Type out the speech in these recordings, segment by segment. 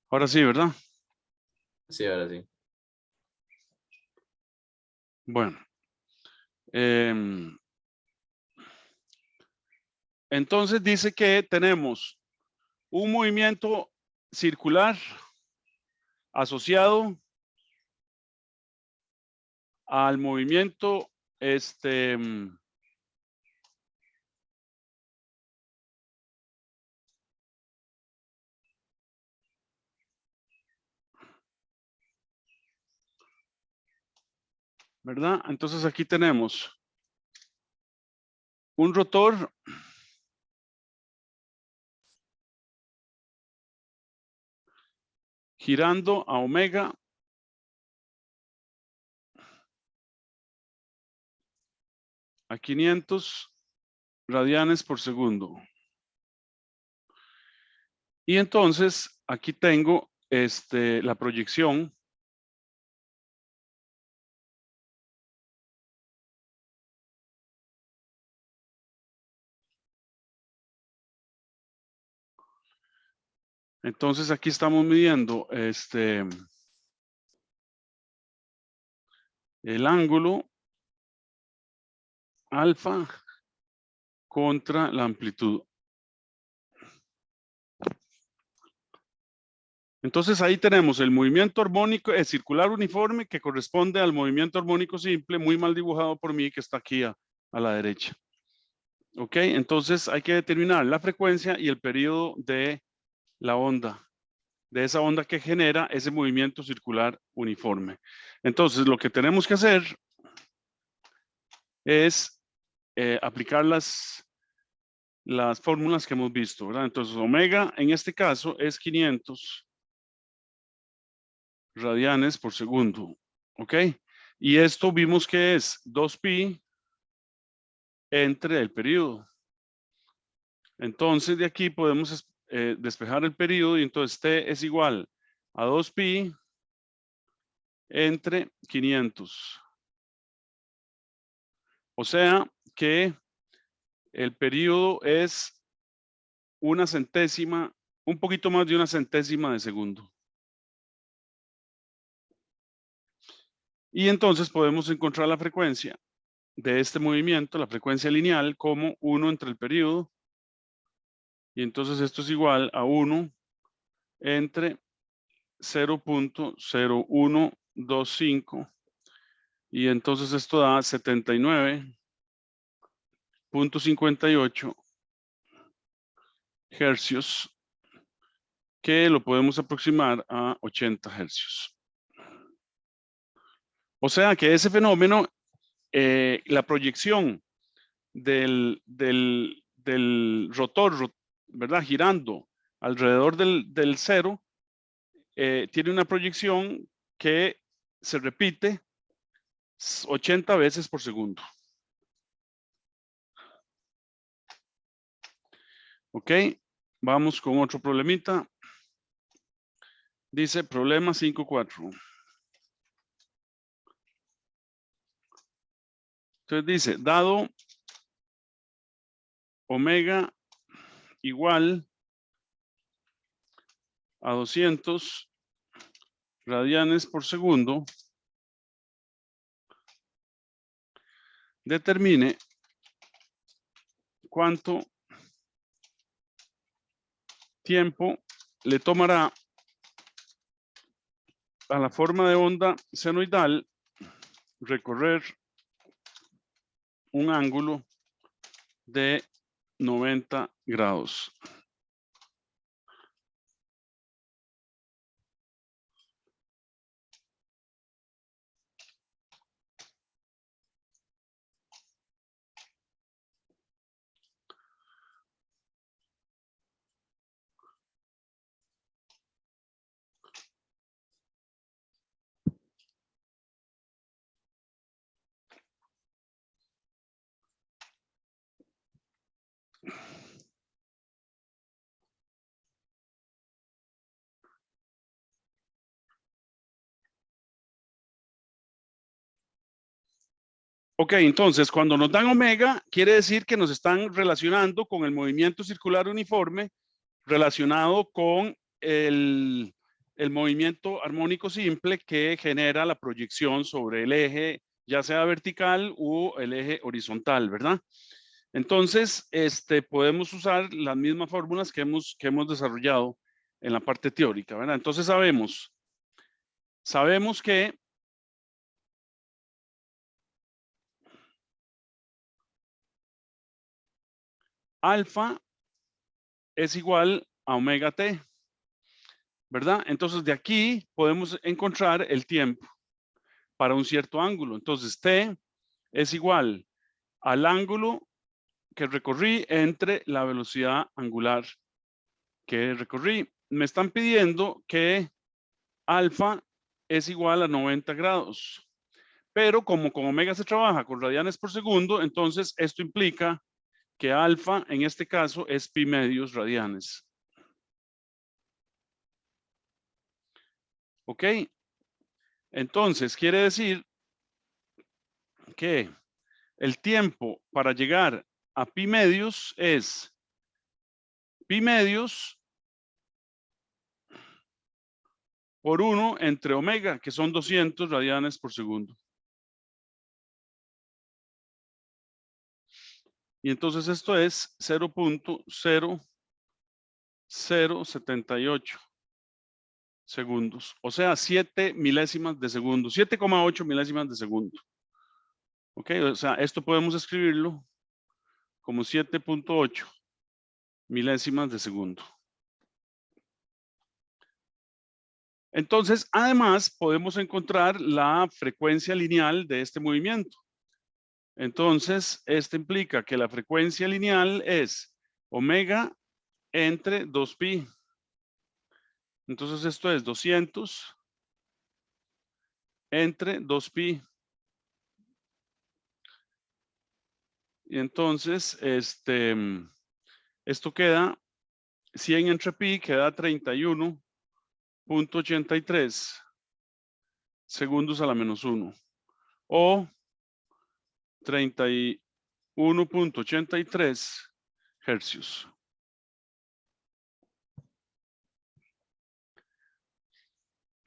Ahora sí, ¿verdad? Sí, ahora sí. Bueno. Entonces dice que tenemos un movimiento circular asociado al movimiento ¿verdad? Entonces aquí tenemos un rotor girando a omega a 500 radianes por segundo. Y entonces aquí tengo la proyección entonces aquí estamos midiendo el ángulo alfa contra la amplitud. Entonces ahí tenemos el movimiento armónico, el circular uniforme que corresponde al movimiento armónico simple, muy mal dibujado por mí, que está aquí a la derecha. Ok, entonces hay que determinar la frecuencia y el periodo de la onda, de esa onda que genera ese movimiento circular uniforme. Entonces lo que tenemos que hacer es aplicar las fórmulas que hemos visto, ¿verdad? Entonces omega en este caso es 500 radianes por segundo, ¿ok? Y esto vimos que es 2pi entre el periodo. Entonces de aquí podemos despejar el periodo y entonces T es igual a 2pi entre 500. O sea que el periodo es una centésima, un poquito más de una centésima de segundo. Y entonces podemos encontrar la frecuencia de este movimiento, la frecuencia lineal, como 1 entre el periodo. Y entonces esto es igual a 1 entre 0.0125. Y entonces esto da 79.58 hercios, que lo podemos aproximar a 80 hercios. O sea que ese fenómeno, la proyección del rotor, ¿verdad? Girando alrededor del cero, tiene una proyección que se repite 80 veces por segundo. Ok, vamos con otro problemita. Dice problema 5.4. Entonces dice, dado omega igual a 200 radianes por segundo, determine cuánto tiempo le tomará a la forma de onda senoidal recorrer un ángulo de 90 grados. Ok, entonces cuando nos dan omega, quiere decir que nos están relacionando con el movimiento circular uniforme relacionado con el el movimiento armónico simple que genera la proyección sobre el eje, ya sea vertical o el eje horizontal, ¿verdad? Entonces, podemos usar las mismas fórmulas que hemos desarrollado en la parte teórica, ¿verdad? Entonces sabemos que alfa es igual a omega t, ¿verdad? Entonces de aquí podemos encontrar el tiempo para un cierto ángulo. Entonces t es igual al ángulo que recorrí entre la velocidad angular que recorrí. Me están pidiendo que alfa es igual a 90 grados. Pero como con omega se trabaja con radianes por segundo, entonces esto implica que alfa en este caso es pi medios radianes. ¿Ok? Entonces quiere decir que el tiempo para llegar a pi medios es pi medios por 1 entre omega, que son 200 radianes por segundo. Y entonces esto es 0.0078 segundos. O sea, 7 milésimas de segundo, 7,8 milésimas de segundo. Ok, o sea, esto podemos escribirlo como 7.8 milésimas de segundo. Entonces, además, podemos encontrar la frecuencia lineal de este movimiento. Entonces, esto implica que la frecuencia lineal es omega entre 2pi. Entonces, esto es 200 entre 2pi. Y entonces, esto queda 100 entre pi, queda 31.83 segundos a la menos 1. O 31.83 hercios.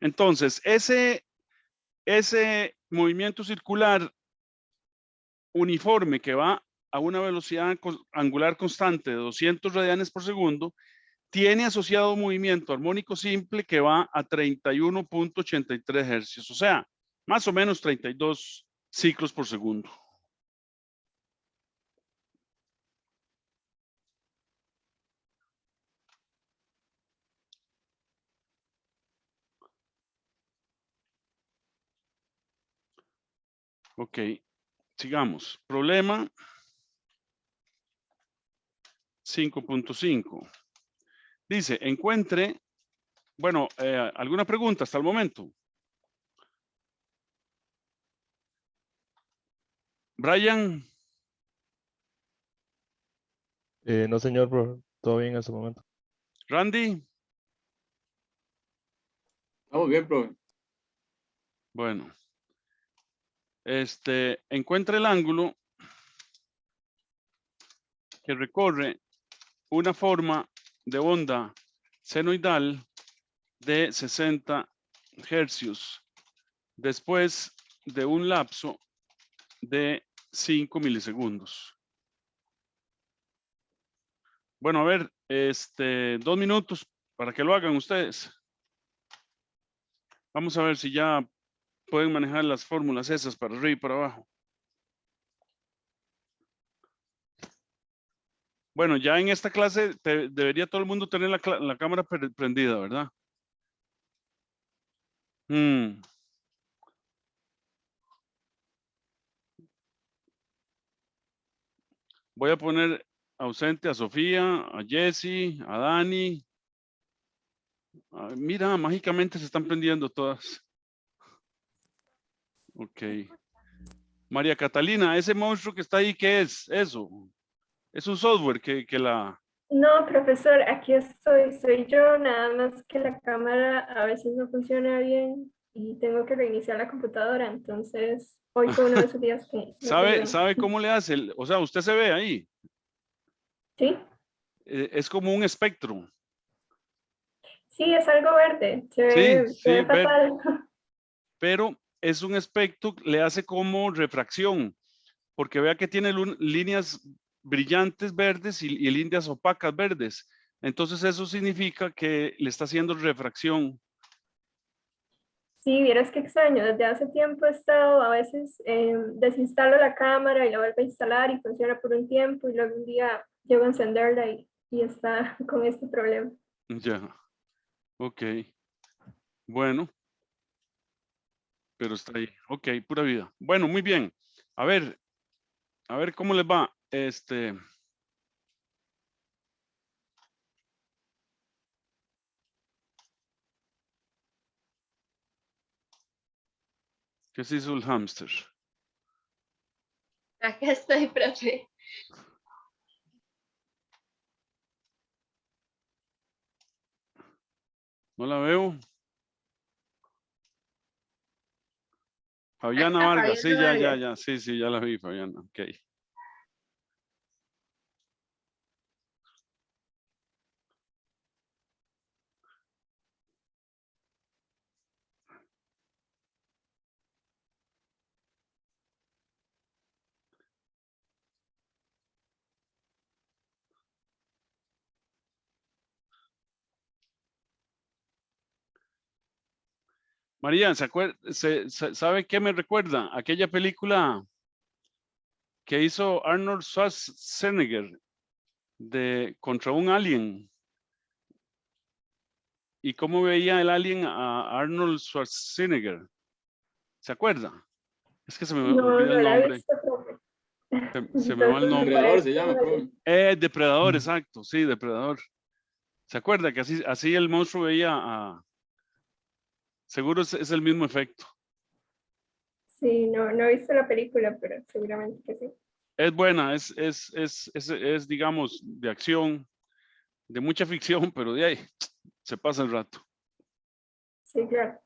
Entonces, ese movimiento circular uniforme que va a una velocidad angular constante de 200 radianes por segundo, tiene asociado un movimiento armónico simple que va a 31.83 hercios, o sea, más o menos 32 ciclos por segundo. Ok, sigamos. Problema 5.5. Dice, encuentre, bueno, ¿alguna pregunta hasta el momento? Brian, No, señor, bro. Todo bien en ese momento. Randy, Estamos bien, profe. bueno, encuentre el ángulo que recorre una forma de onda senoidal de 60 hercios después de un lapso de 5 milisegundos. Bueno, a ver, 2 minutos para que lo hagan ustedes. Vamos a ver si ya pueden manejar las fórmulas esas para arriba y para abajo. Bueno, ya en esta clase debería todo el mundo tener la cámara prendida, ¿verdad? Voy a poner ausente a Sofía, a Jessy, a Dani. Mira, mágicamente se están prendiendo todas. Ok. María Catalina, ese monstruo que está ahí, ¿qué es eso? Es un software que la... No, profesor, aquí estoy, soy yo, nada más que la cámara a veces no funciona bien y tengo que reiniciar la computadora, entonces hoy fue uno de esos días que no ¿Sabe, sirve. ¿Sabe cómo le hace? O sea, usted se ve ahí. ¿Sí? Es como un espectro. Sí, es algo verde. Se Sí, ve fatal. pero es un espectro, le hace como refracción, porque vea que tiene líneas brillantes verdes y líneas opacas verdes. Entonces eso significa que le está haciendo refracción. Sí, vieras qué extraño. Desde hace tiempo he estado, a veces desinstalo la cámara y la vuelvo a instalar y funciona por un tiempo y luego un día llego a encenderla y está con este problema. Ya, ok. Bueno, pero está ahí. Ok, pura vida. Bueno, muy bien. A ver cómo les va. ¿Qué se hizo el hámster? Acá estoy, profe. No la veo. Fabiana Acá, Vargas, sí, Fabiana Vargas. ya, sí, ya la vi, Fabiana, ok. María, ¿sabe qué me recuerda? Aquella película que hizo Arnold Schwarzenegger contra un alien. ¿Y cómo veía el alien a Arnold Schwarzenegger? ¿Se acuerda? Es que se me No, olvida no el la he nombre. visto, profe. Se me va el Entonces me nombre. Depredador parece se llama, profe. Depredador, exacto, sí, Depredador. ¿Se acuerda que así el monstruo veía a... Seguro es el mismo efecto. sí, no, no he visto la película, pero seguramente que sí. Es buena, digamos, de acción, de mucha ficción, pero de ahí se pasa el rato. Sí, claro.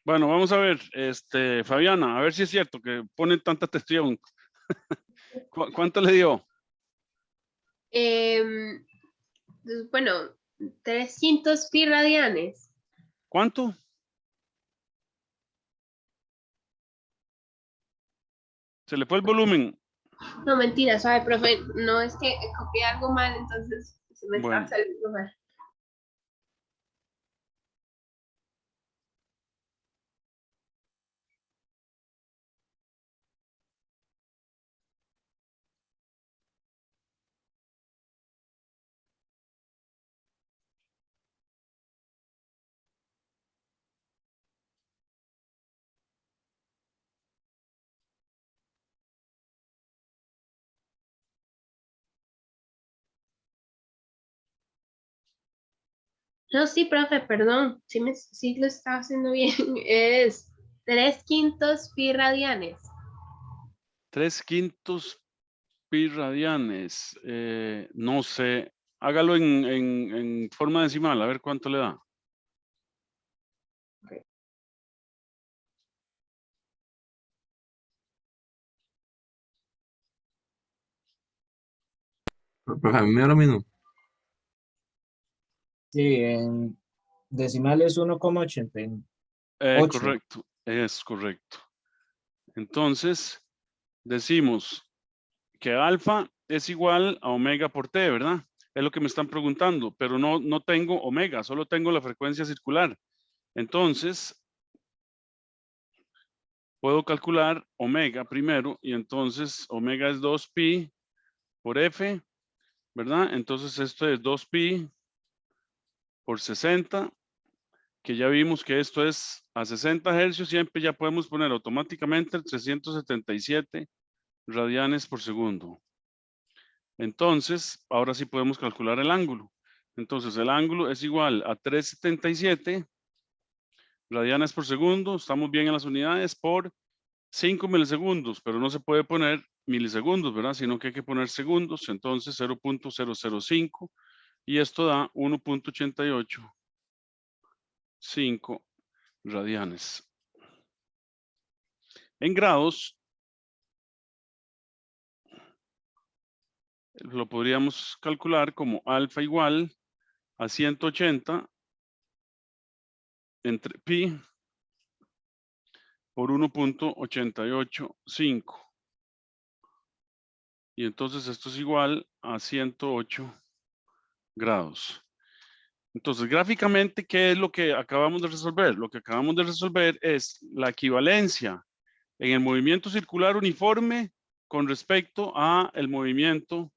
Bueno, vamos a ver, Fabiana, a ver si es cierto que ponen tanta atención ¿Cuánto le dio? Bueno, 300 pi radianes. ¿Cuánto? Se le fue el volumen. No, mentira, suave, profe. No, es que copié algo mal, entonces se me Bueno. está saliendo mal. No, sí, profe, perdón. Sí lo estaba haciendo bien. Es 3/5 pi radianes. 3/5 pi radianes. No sé. Hágalo en forma decimal, a ver cuánto le da. Profe, a mí me da lo mismo. Sí, en decimales 1,88. Correcto, es correcto. Entonces, decimos que alfa es igual a omega por t, ¿verdad? Es lo que me están preguntando, pero no tengo omega, solo tengo la frecuencia circular. Entonces, puedo calcular omega primero y entonces omega es 2pi por f, ¿verdad? Entonces esto es 2pi por 60, que ya vimos que esto es a 60 hercios, siempre ya podemos poner automáticamente 377 radianes por segundo. Entonces, ahora sí podemos calcular el ángulo. Entonces, el ángulo es igual a 377 radianes por segundo. Estamos bien en las unidades por 5 milisegundos, pero no se puede poner milisegundos, ¿verdad? Sino que hay que poner segundos. Entonces, 0.005 y esto da 1.885 radianes. En grados, lo podríamos calcular como alfa igual a 180 entre pi por 1.885. Y entonces esto es igual a 108 grados. Entonces, gráficamente, ¿qué es lo que acabamos de resolver? Lo que acabamos de resolver es la equivalencia en el movimiento circular uniforme con respecto a el movimiento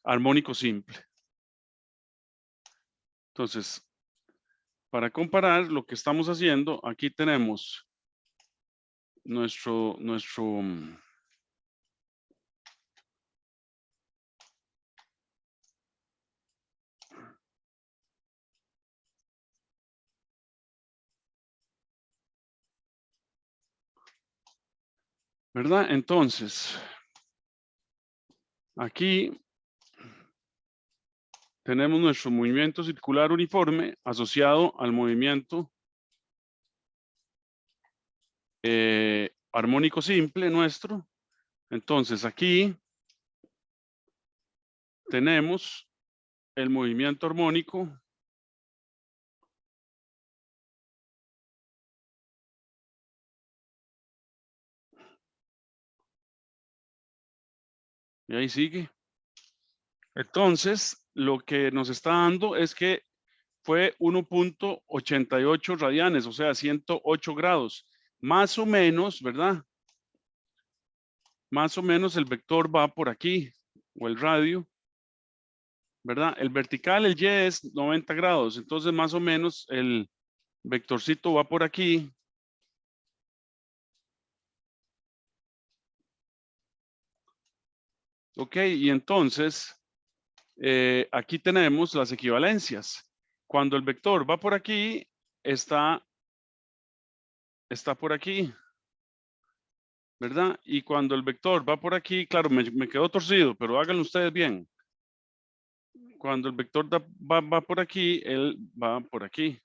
armónico simple. Entonces, para comparar lo que estamos haciendo, aquí tenemos nuestro ¿verdad? Entonces, aquí tenemos nuestro movimiento circular uniforme asociado al movimiento armónico simple nuestro. Entonces, aquí tenemos el movimiento armónico y ahí sigue. Entonces, lo que nos está dando es que fue 1.88 radianes, o sea, 108 grados. Más o menos, ¿verdad? Más o menos el vector va por aquí, o el radio, ¿verdad? El vertical, el Y es 90 grados, entonces más o menos el vectorcito va por aquí. Ok, y entonces aquí tenemos las equivalencias. Cuando el vector va por aquí, está por aquí, ¿verdad? Y cuando el vector va por aquí, claro, me quedó torcido, pero háganlo ustedes bien. Cuando el vector va por aquí, él va por aquí.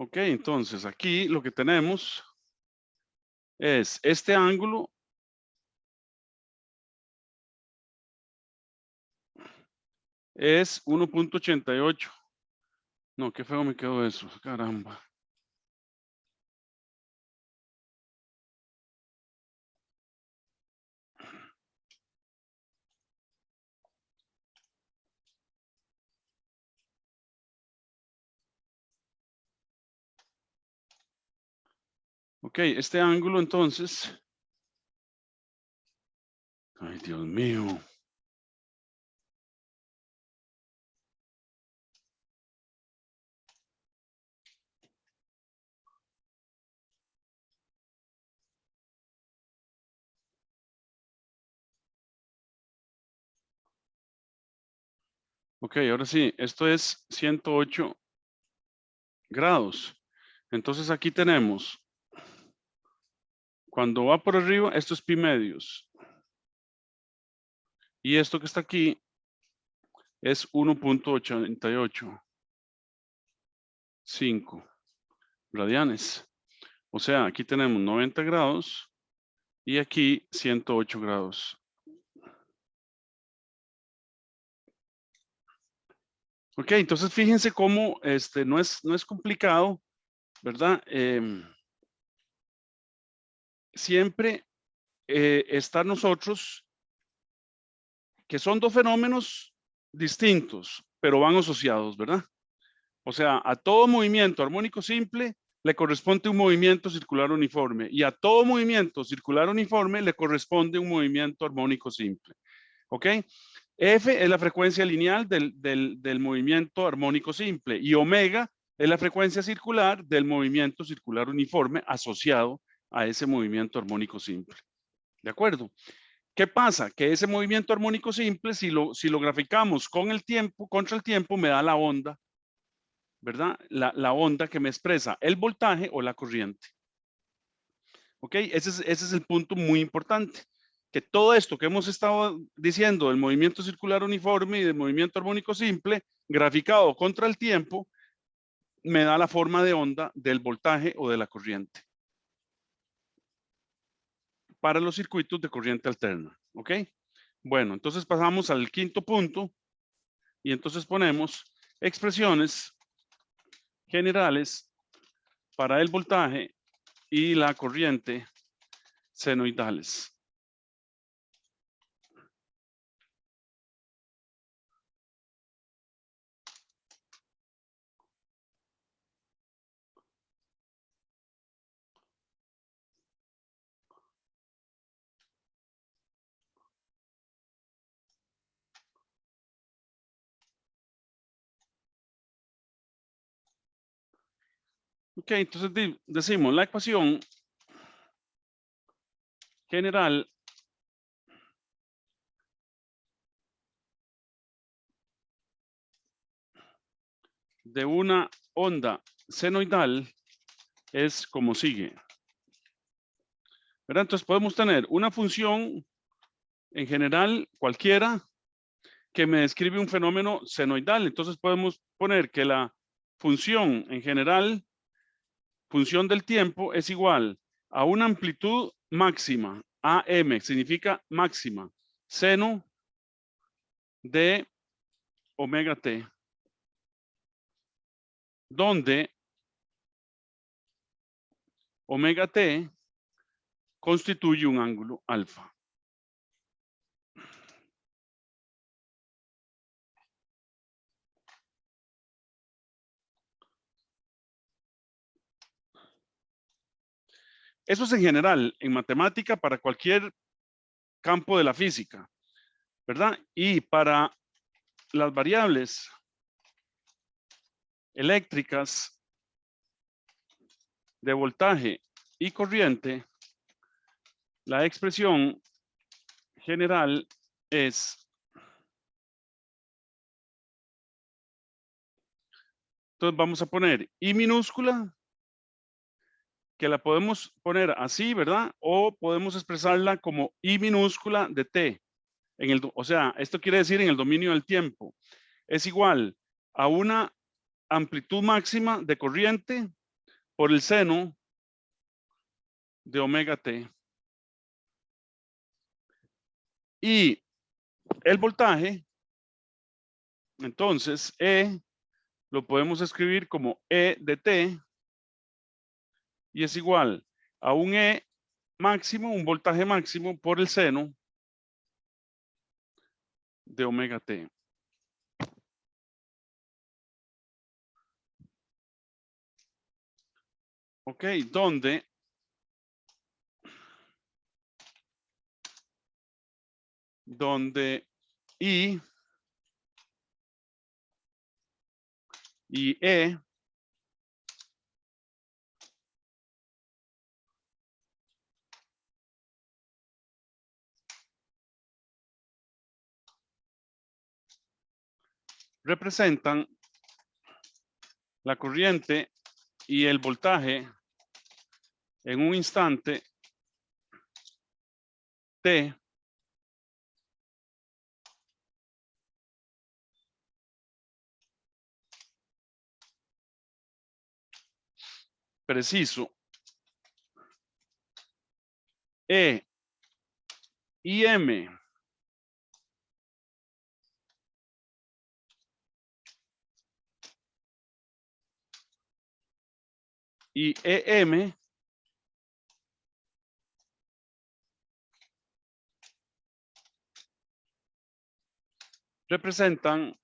Ok, entonces aquí lo que tenemos es este ángulo es 1.88. No, qué feo me quedó eso, caramba. Ok, este ángulo entonces. Ay, Dios mío. Ok, ahora sí, esto es 108 grados. Entonces aquí tenemos, cuando va por arriba, esto es pi medios. Y esto que está aquí es 1.885 radianes. O sea, aquí tenemos 90 grados y aquí 108 grados. Ok, entonces fíjense cómo no es complicado, ¿verdad? Siempre está nosotros, que son dos fenómenos distintos, pero van asociados, ¿verdad? O sea, a todo movimiento armónico simple le corresponde un movimiento circular uniforme y a todo movimiento circular uniforme le corresponde un movimiento armónico simple. ¿Ok? F es la frecuencia lineal del movimiento armónico simple y omega es la frecuencia circular del movimiento circular uniforme asociado a ese movimiento armónico simple. ¿De acuerdo? ¿Qué pasa? Que ese movimiento armónico simple, si lo graficamos con el tiempo, contra el tiempo, me da la onda, ¿verdad? La onda que me expresa el voltaje o la corriente. ¿Ok? Ese es el punto muy importante. Que todo esto que hemos estado diciendo del movimiento circular uniforme y del movimiento armónico simple, graficado contra el tiempo, me da la forma de onda del voltaje o de la corriente. Para los circuitos de corriente alterna. ¿Ok? Bueno, entonces pasamos al quinto punto y entonces ponemos expresiones generales para el voltaje y la corriente senoidales. Ok, entonces decimos la ecuación general de una onda senoidal es como sigue. ¿Verdad? Entonces podemos tener una función en general cualquiera que me describe un fenómeno senoidal. Entonces podemos poner que la función en general, función del tiempo, es igual a una amplitud máxima, AM, significa máxima, seno de omega t, donde omega t constituye un ángulo alfa. Eso es en general, en matemática, para cualquier campo de la física, ¿verdad? Y para las variables eléctricas de voltaje y corriente, la expresión general es entonces vamos a poner I minúscula, que la podemos poner así, ¿verdad? O podemos expresarla como I minúscula de t. O sea, esto quiere decir en el dominio del tiempo. Es igual a una amplitud máxima de corriente por el seno de omega t. Y el voltaje, entonces, E lo podemos escribir como E de t y es igual a un E máximo, un voltaje máximo por el seno de omega t. Ok, donde I y E representan la corriente y el voltaje en un instante t preciso. E y M y EM representan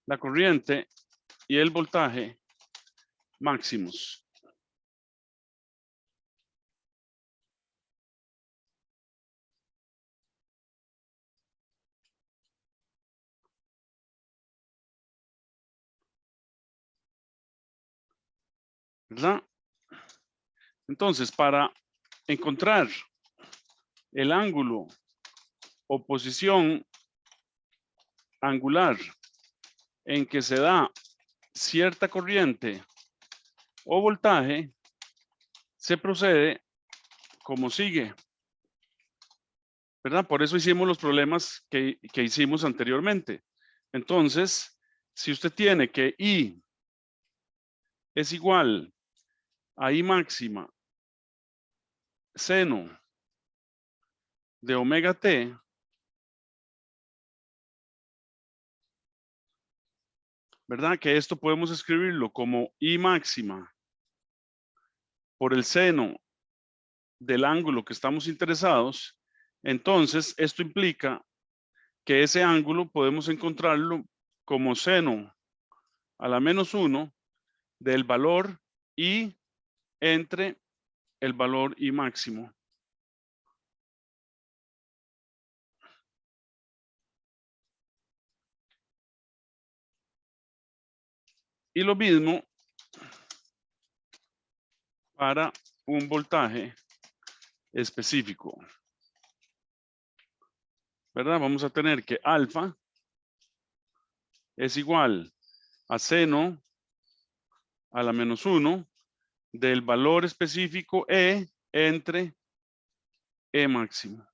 la corriente y el voltaje máximos. ¿Verdad? Entonces, para encontrar el ángulo o posición angular en que se da cierta corriente o voltaje, se procede como sigue. ¿Verdad? Por eso hicimos los problemas que hicimos anteriormente. Entonces, si usted tiene que I es igual a I máxima seno de omega t, ¿verdad? Que esto podemos escribirlo como I máxima por el seno del ángulo que estamos interesados. Entonces, esto implica que ese ángulo podemos encontrarlo como seno a la -1 del valor I entre el valor I máximo. Y lo mismo para un voltaje específico. ¿Verdad? Vamos a tener que alfa es igual a seno a la -1 del valor específico E entre E máximo.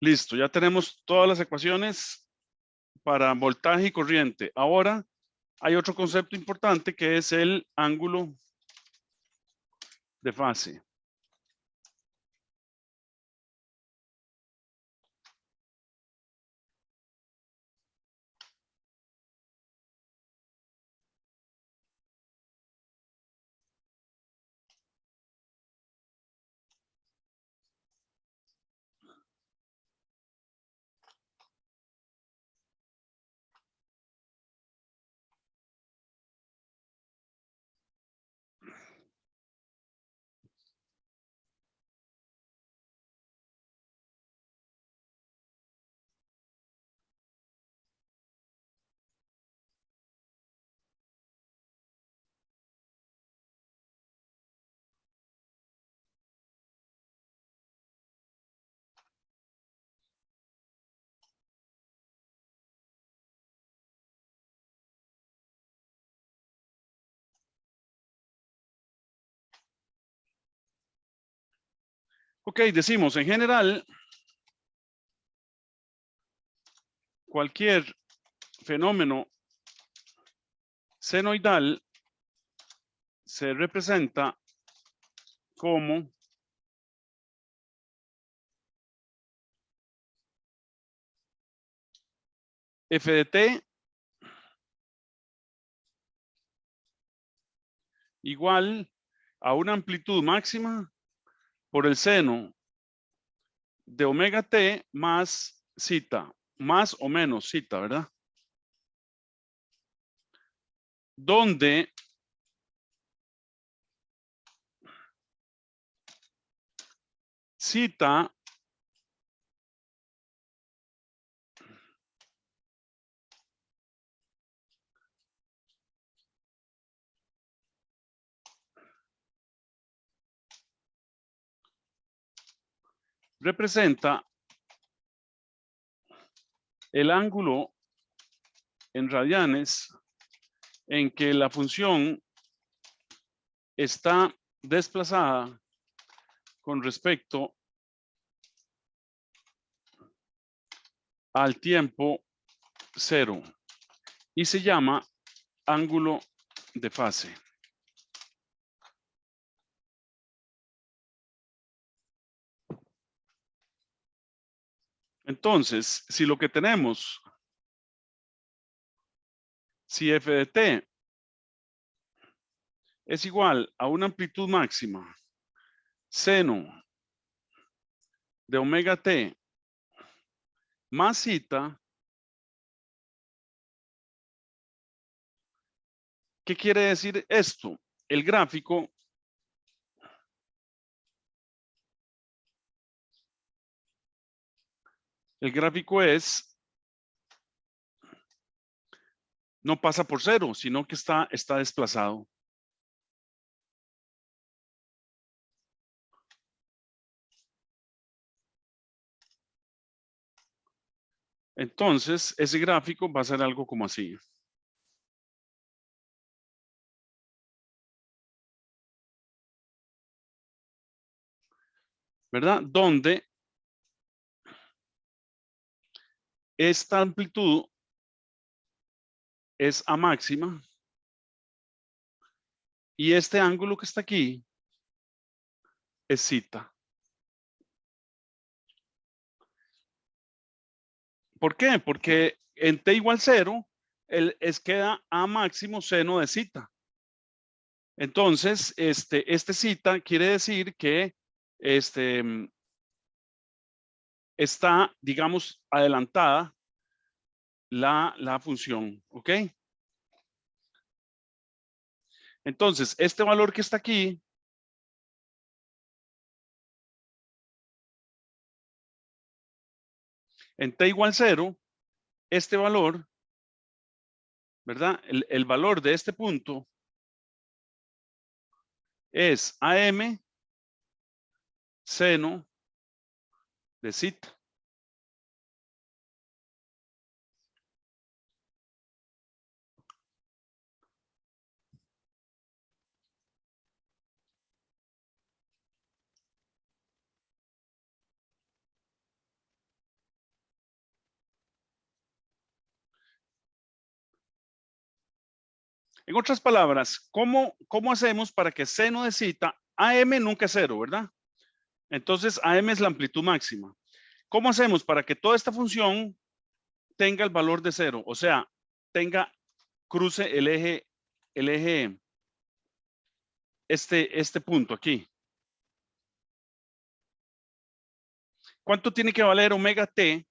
Listo, ya tenemos todas las ecuaciones para voltaje y corriente. Ahora hay otro concepto importante que es el ángulo de fase. Ok, decimos en general, cualquier fenómeno senoidal se representa como f de t igual a una amplitud máxima por el seno de omega t más zeta, más o menos zeta, ¿verdad? Donde zeta representa el ángulo en radianes en que la función está desplazada con respecto al tiempo cero y se llama ángulo de fase. Entonces, si lo que tenemos, si f de t es igual a una amplitud máxima seno de omega t más zeta, ¿qué quiere decir esto? El gráfico es, no pasa por cero, sino que está desplazado. Entonces, ese gráfico va a ser algo como así. ¿Verdad? Donde esta amplitud es a máxima y este ángulo que está aquí es zeta. ¿Por qué? Porque en t igual 0 queda a máximo seno de zeta. Entonces, este zeta quiere decir que está, digamos, adelantada la función, ¿ok? Entonces, este valor que está aquí en t igual 0, este valor, ¿verdad? El valor de este punto es AM seno de zeta. En otras palabras, ¿cómo hacemos para que seno de zeta, AM nunca es 0, ¿verdad? Entonces, AM es la amplitud máxima. ¿Cómo hacemos para que toda esta función tenga el valor de 0? O sea, cruce el eje, este punto aquí. ¿Cuánto tiene que valer omega t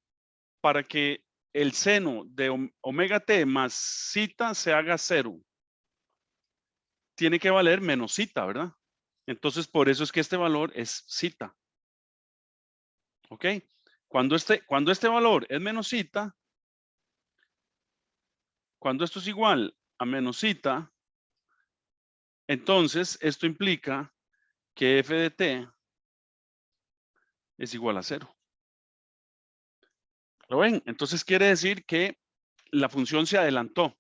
para que el seno de omega t más zeta se haga 0? Tiene que valer menos zeta, ¿verdad? Entonces, por eso es que este valor es zeta. ¿Ok? Cuando este valor es menos zeta, cuando esto es igual a menos zeta, entonces esto implica que f de t es igual a 0. ¿Lo ven? Entonces quiere decir que la función se adelantó.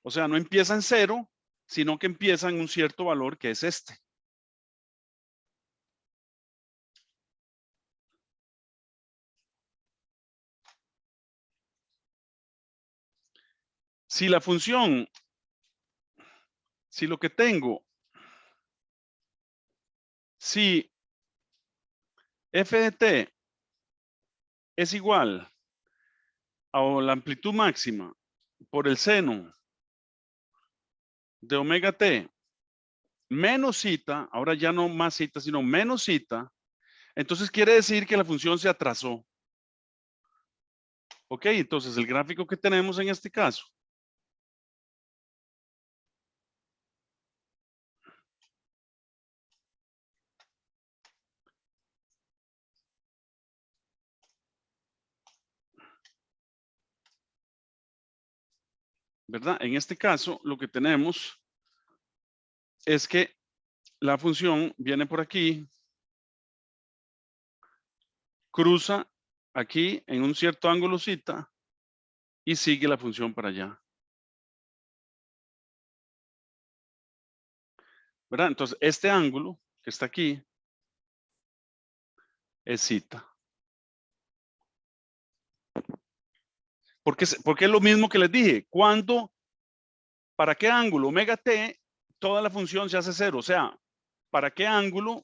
O sea, no empieza en 0, sino que empieza en un cierto valor que es este. Si la función, si lo que tengo, si f de t es igual a la amplitud máxima por el seno de omega t menos zeta, ahora ya no más zeta, sino menos zeta, entonces quiere decir que la función se atrasó. Ok, entonces el gráfico que tenemos en este caso ¿verdad? En este caso, lo que tenemos es que la función viene por aquí, cruza aquí en un cierto ángulo zeta y sigue la función para allá. ¿Verdad? Entonces, este ángulo que está aquí es zeta. Porque es lo mismo que les dije. ¿Para qué ángulo? Omega t, toda la función se hace cero. O sea, ¿para qué ángulo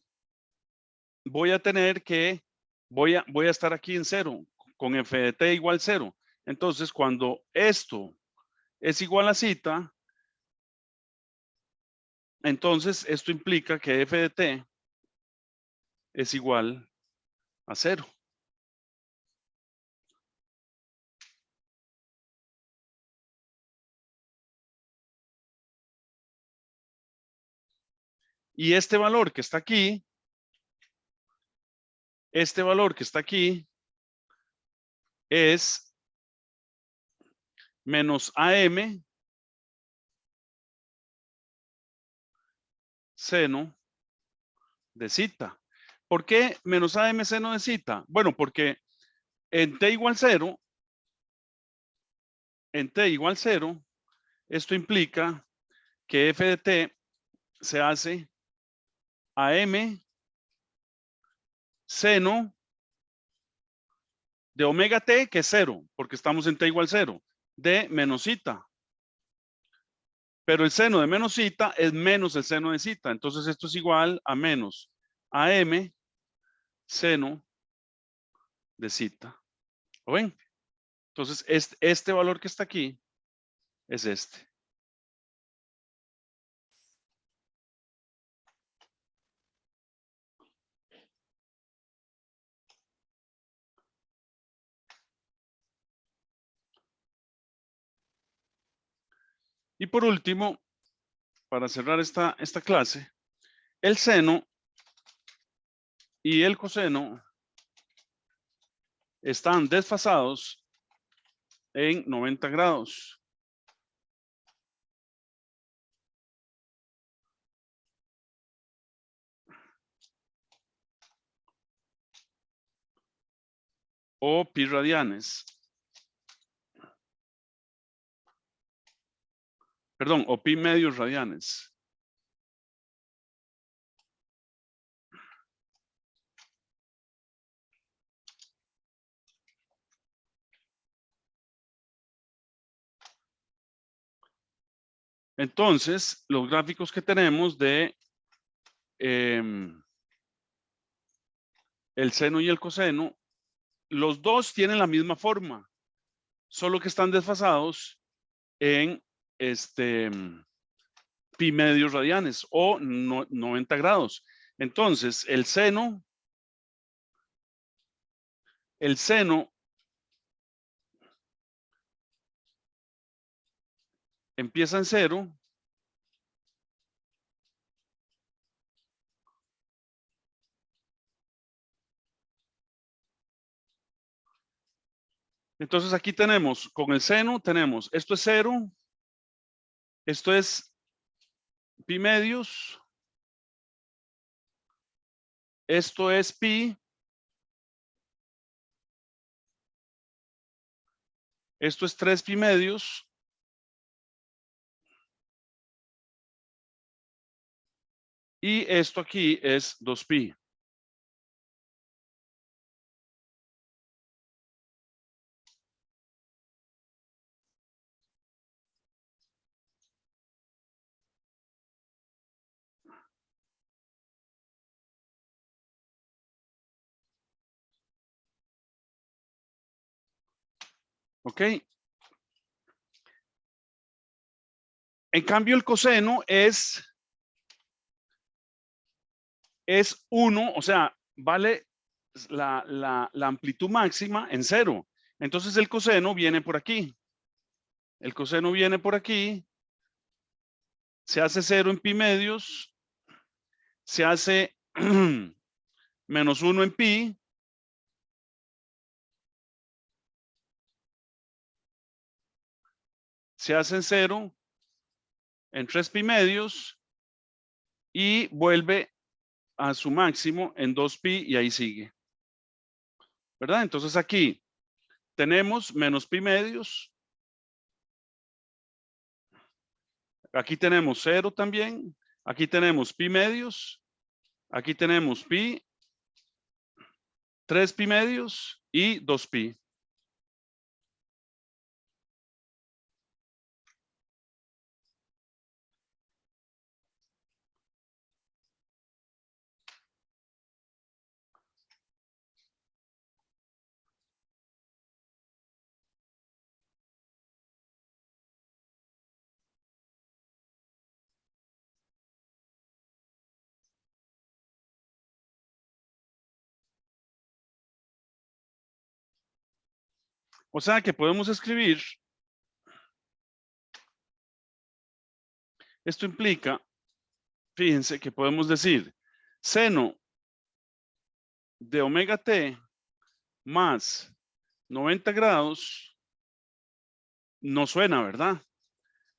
voy a tener que, voy a estar aquí en cero, con f de t igual cero? Entonces, cuando esto es igual a zeta, entonces esto implica que f de t es igual a cero. Y este valor que está aquí, es menos AM seno de zeta. ¿Por qué menos AM seno de zeta? Bueno, porque en t igual 0, esto implica que f de t se hace AM seno de omega t, que es 0, porque estamos en t igual 0, de menos zeta. Pero el seno de menos zeta es menos el seno de zeta. Entonces esto es igual a menos AM seno de zeta. ¿Lo ven? Entonces este valor que está aquí es este. Y por último, para cerrar esta clase, el seno y el coseno están desfasados en 90 grados. O pi radianes. Perdón, o pi medios radianes. Entonces, los gráficos que tenemos de el seno y el coseno, los dos tienen la misma forma, solo que están desfasados en pi medios radianes o 90 grados. Entonces, el seno empieza en 0. Entonces aquí tenemos, con el seno tenemos, esto es 0, esto es pi medios, esto es pi, esto es 3 pi medios, y esto aquí es 2 pi. ¿Ok? En cambio, el coseno es 1, o sea, vale la amplitud máxima en 0. Entonces el coseno viene por aquí. El coseno viene por aquí. Se hace 0 en pi medios. Se hace menos 1 en pi. Se hace 0 en 3 pi medios. Y vuelve a su máximo en 2 pi y ahí sigue. ¿Verdad? Entonces aquí tenemos menos pi medios. Aquí tenemos 0 también. Aquí tenemos pi medios. Aquí tenemos pi, 3 pi medios y 2 pi. O sea que podemos escribir, esto implica, fíjense que podemos decir seno de omega t más 90 grados, no suena, ¿verdad?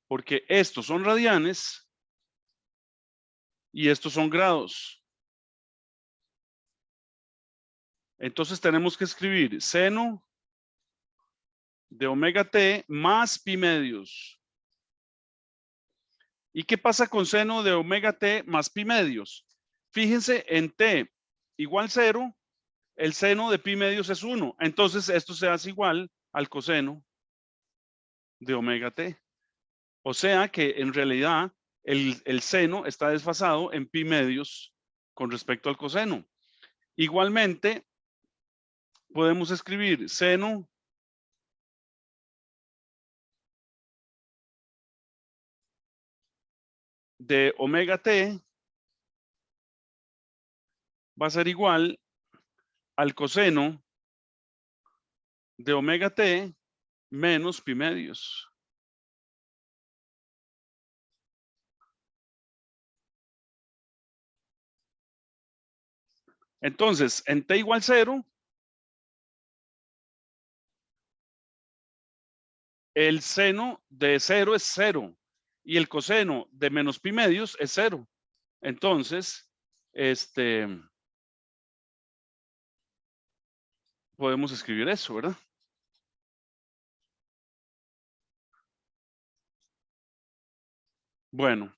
Porque estos son radianes y estos son grados. Entonces tenemos que escribir seno de omega t más pi medios. ¿Y qué pasa con seno de omega t más pi medios? Fíjense, en t igual 0, el seno de pi medios es 1. Entonces esto se hace igual al coseno de omega t. O sea que en realidad el seno está desfasado en pi medios con respecto al coseno. Igualmente, podemos escribir seno de omega t va a ser igual al coseno de omega t menos pi medios. Entonces, en t igual 0, el seno de 0 es 0 y el coseno de menos pi medios es 0. Entonces, podemos escribir eso, ¿verdad? Bueno,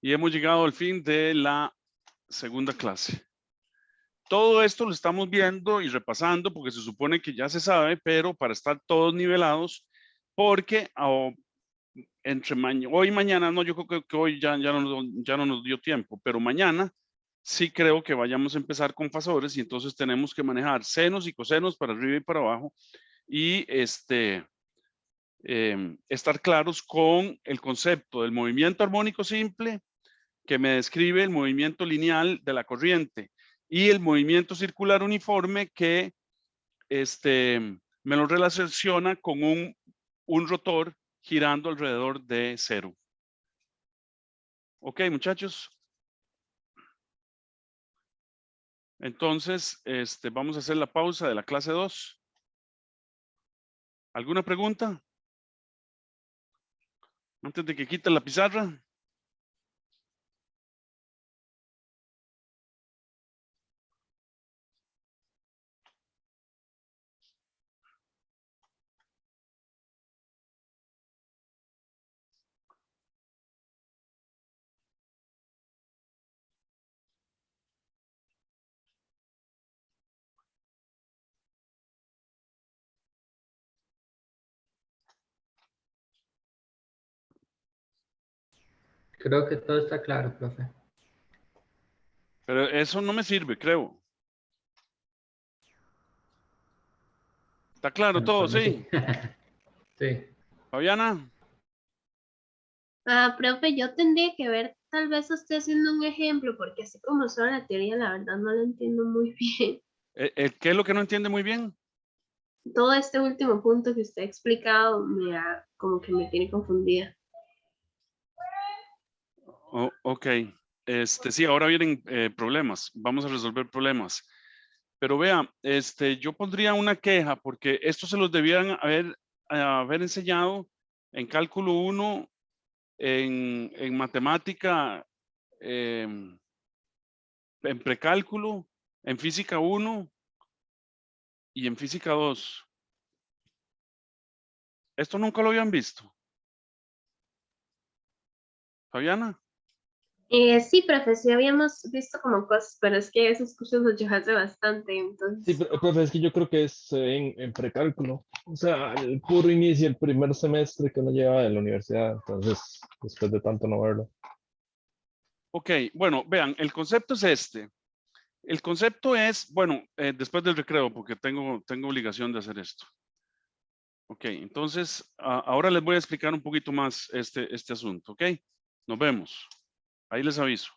y hemos llegado al fin de la segunda clase. Todo esto lo estamos viendo y repasando porque se supone que ya se sabe, pero para estar todos nivelados, porque entre hoy y mañana, no, yo creo que hoy ya no nos dio tiempo, pero mañana sí creo que vayamos a empezar con fasores y entonces tenemos que manejar senos y cosenos para arriba y para abajo y estar claros con el concepto del movimiento armónico simple que me describe el movimiento lineal de la corriente y el movimiento circular uniforme que me lo relaciona con un rotor girando alrededor de 0. Ok, muchachos. Entonces, vamos a hacer la pausa de la clase 2. ¿Alguna pregunta? Antes de que quite la pizarra. Creo que todo está claro, profe. Pero eso no me sirve, creo. ¿Está claro Bueno, todo? por mí Sí. sí. Sí. Fabiana. Profe, yo tendría que ver tal vez usted haciendo un ejemplo, porque así como solo la teoría, la verdad no lo entiendo muy bien. ¿Qué es lo que no entiende muy bien? Todo este último punto que usted ha explicado como que me tiene confundida. Ok. Sí, ahora vienen problemas. Vamos a resolver problemas. Pero vea, yo pondría una queja porque esto se los debieran haber enseñado en cálculo 1, en matemática, en precálculo, en física 1 y en física 2. Esto nunca lo habían visto. Fabiana. Sí, profe, sí habíamos visto como cosas, pero es que esos cursos los llevé hace bastante, Sí, entonces. profe, es que yo creo que es en precálculo. O sea, el puro inicio, el primer semestre que uno lleva de la universidad. Entonces, después de tanto no verlo. Ok, bueno, vean, el concepto es este. El concepto es, bueno, después del recreo, porque tengo obligación de hacer esto. Ok, entonces, ahora les voy a explicar un poquito más este asunto, ok. Nos vemos. Ahí les aviso.